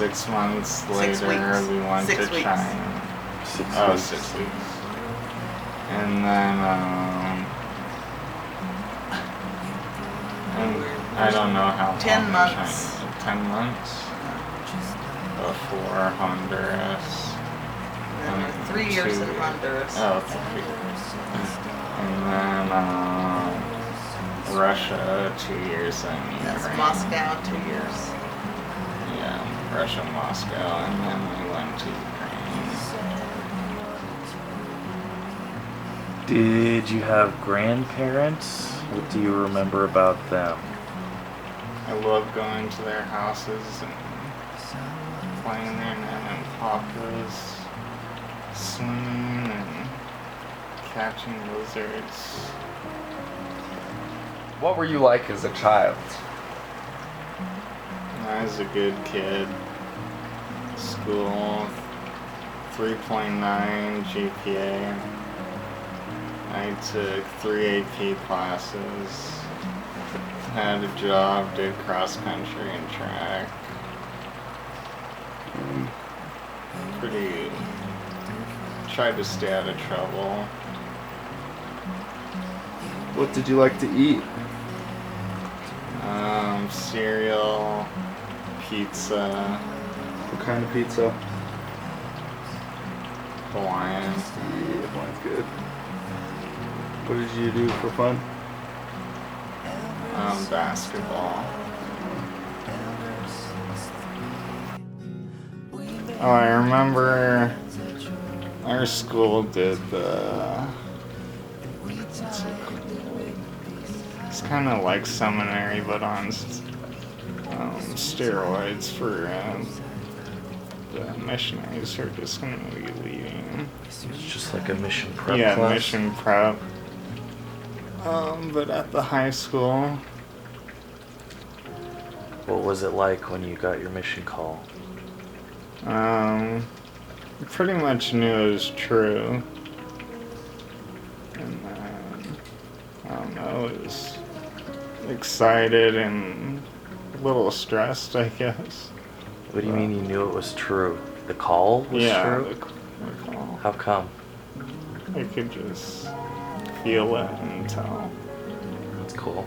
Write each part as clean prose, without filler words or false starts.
6 months 6 later, weeks. we went 6 to weeks. China. 6 Oh, weeks. 6 weeks. And then, and I don't know how long 10 in months. China. 10 months before Honduras. And then 3 years in Honduras. Oh, 3 years. And then Russia, 2 years in That's Ukraine. Moscow, 2 years. Yeah, Russia, Moscow, and then we went to Ukraine. Did you have grandparents? What do you remember about them? I love going to their houses and playing their nan and papas, swimming and catching lizards. What were you like as a child? I was a good kid. School, 3.9 GPA. I took 3 AP classes. Had a job, did cross country and track. Pretty. Tried to stay out of trouble. What did you like to eat? Cereal, pizza, What kind of pizza? Hawaiian. Yeah, mine's good. What did you do for fun? Basketball. Oh, I remember our school did the. What's it called? It's kind of like seminary, but on steroids for the missionaries who are just going to be leaving. It's just like a mission prep Yeah, class? mission prep. But at the high school. What was it like when you got your mission call? Pretty much knew it was true. And then, I don't know, it was excited and a little stressed, I guess. What do you mean you knew it was true? The call was Yeah, true? the call. How come? I could just feel it and tell. That's cool.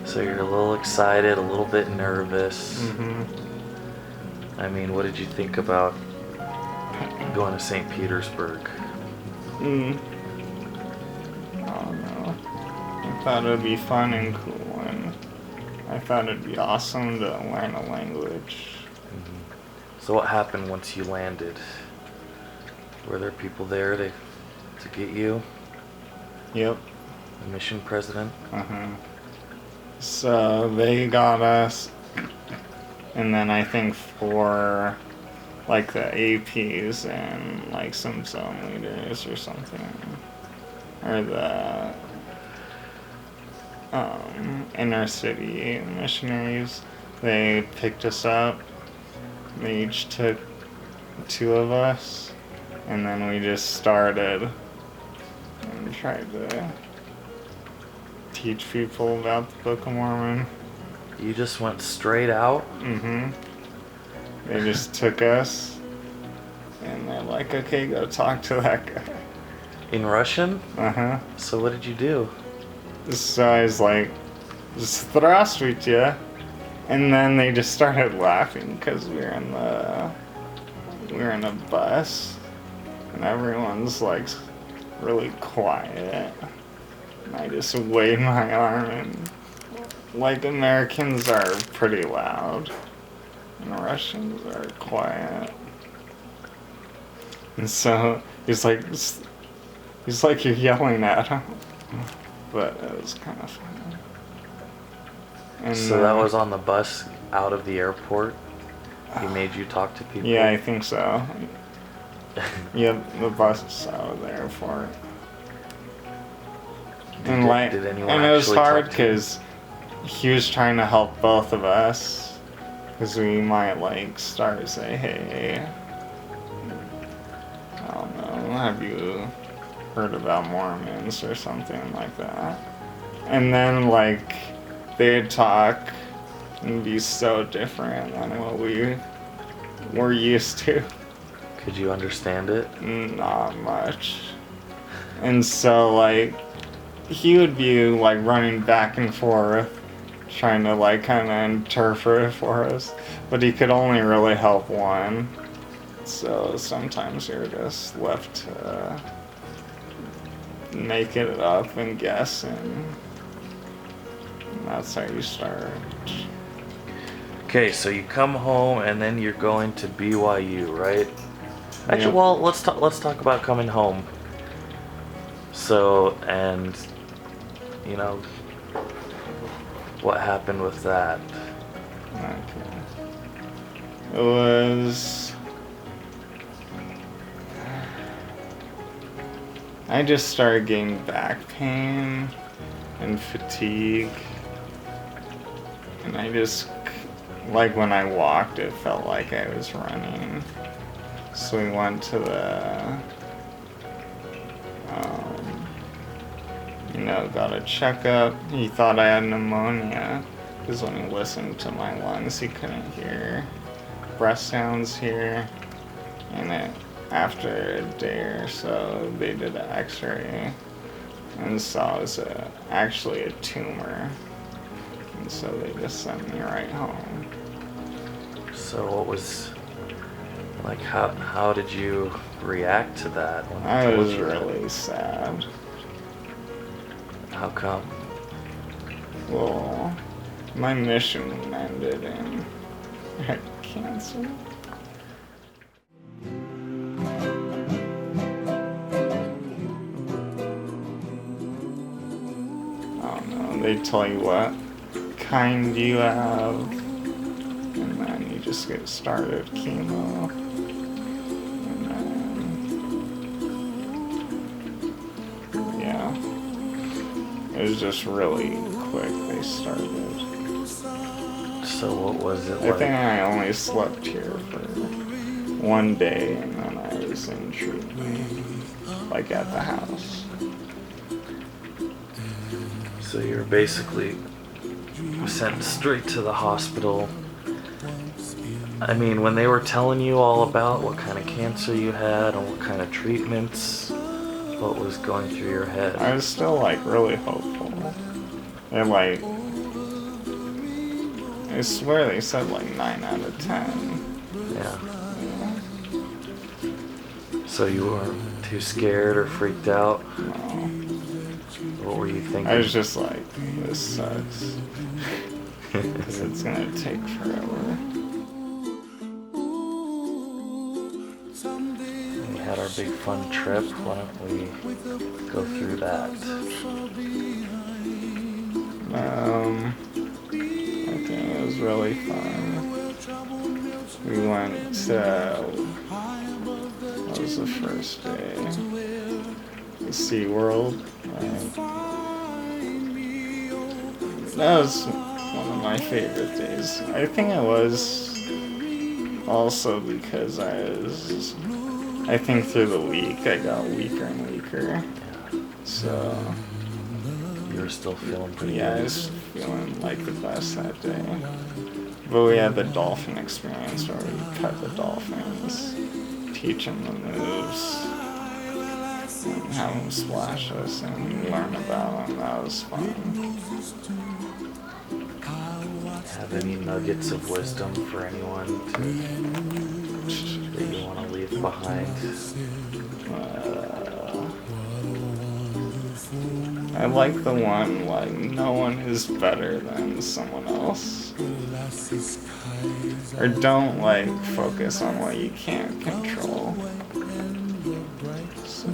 So you're a little excited, a little bit nervous. Mm-hmm. I mean, what did you think about going to St. Petersburg? I don't know. I thought it would be fun and cool, and I thought it'd be awesome to learn a language. So what happened once you landed? Were there people there to get you? Yep. The mission president? Uh-huh. So they got us, and then I think for like the APs and like some zone leaders or something, or the inner city missionaries, they picked us up. They each took 2 of us, and then we just started and tried to teach people about the Book of Mormon. You just went straight out? Mm-hmm. They just took us, and they're like, okay, go talk to that guy. In Russian? Uh-huh. So what did you do? So I was like, Здравствуйте. And then they just started laughing because we were in a bus, and everyone's like really quiet. And I just waved my arm, and like Americans are pretty loud, and Russians are quiet. And so he's like you're yelling at him, but it was kind of funny. And, So that was on the bus out of the airport? He made you talk to people? Yeah, I think so. Yep, the bus is out of the airport. And did anyone and it was actually hard talk to you? because he was trying to help both of us, because we might like start to say, hey, I don't know, have you heard about Mormons or something like that? And then like they'd talk, and be so different than what we were used to. Could you understand it? Not much. And so, like, he would be, like, running back and forth, trying to, like, kind of interpret for us. But he could only really help one. So sometimes you're just left to make it up and guess, and that's how you start. Okay, so you come home and then you're going to BYU, right? Actually, Yeah. well, let's talk about coming home. So, and you know, what happened with that? Okay. It was. I just started getting back pain and fatigue. And I just. Like when I walked, it felt like I was running. So we went to the. Got a checkup. He thought I had pneumonia. Because when he listened to my lungs, he couldn't hear breath sounds here. And after a day or so, they did an x-ray and saw it was actually a tumor. And so they just sent me right home. So what was, like, how did you react to that? When I they told was you that? really sad. How come? Well, my mission ended and I had cancer. I don't know, they tell you what kind you have, and then you just get started chemo, and then, yeah, it was just really quick, they started. So what was it I like? think I only slept here for one day, and then I was in treatment, like at the house. So you were basically sent straight to the hospital. I mean, when they were telling you all about what kind of cancer you had and what kind of treatments, what was going through your head? I was still like really hopeful, and like I swear they said like 9 out of 10. Yeah. Yeah. So you weren't too scared or freaked out? No. What were you thinking? I was just like, this sucks. Because it's gonna take forever. We had our big fun trip. Why don't we go through that? I think it was really fun. We went to, what was the first day? SeaWorld. That was one of my favorite days. I think it was also because I think through the week I got weaker and weaker. So, You were still feeling pretty yeah, I good? was feeling like the best that day. But we had the dolphin experience where we pet the dolphins, teach them the moves, and have them splash us and learn about them. That was fun. Have any nuggets of wisdom for anyone that you want to leave behind? I like the one, like, no one is better than someone else. Or don't, like, focus on what you can't control. So.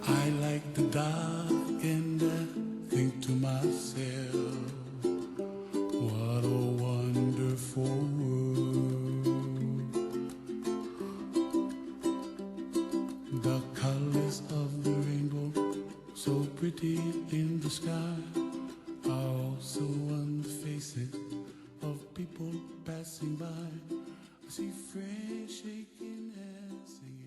I like the dark and I think to myself, what a wonderful world. The colors of the rainbow, so pretty in the sky, are also on the faces of people passing by. I see friends shaking hands, singing.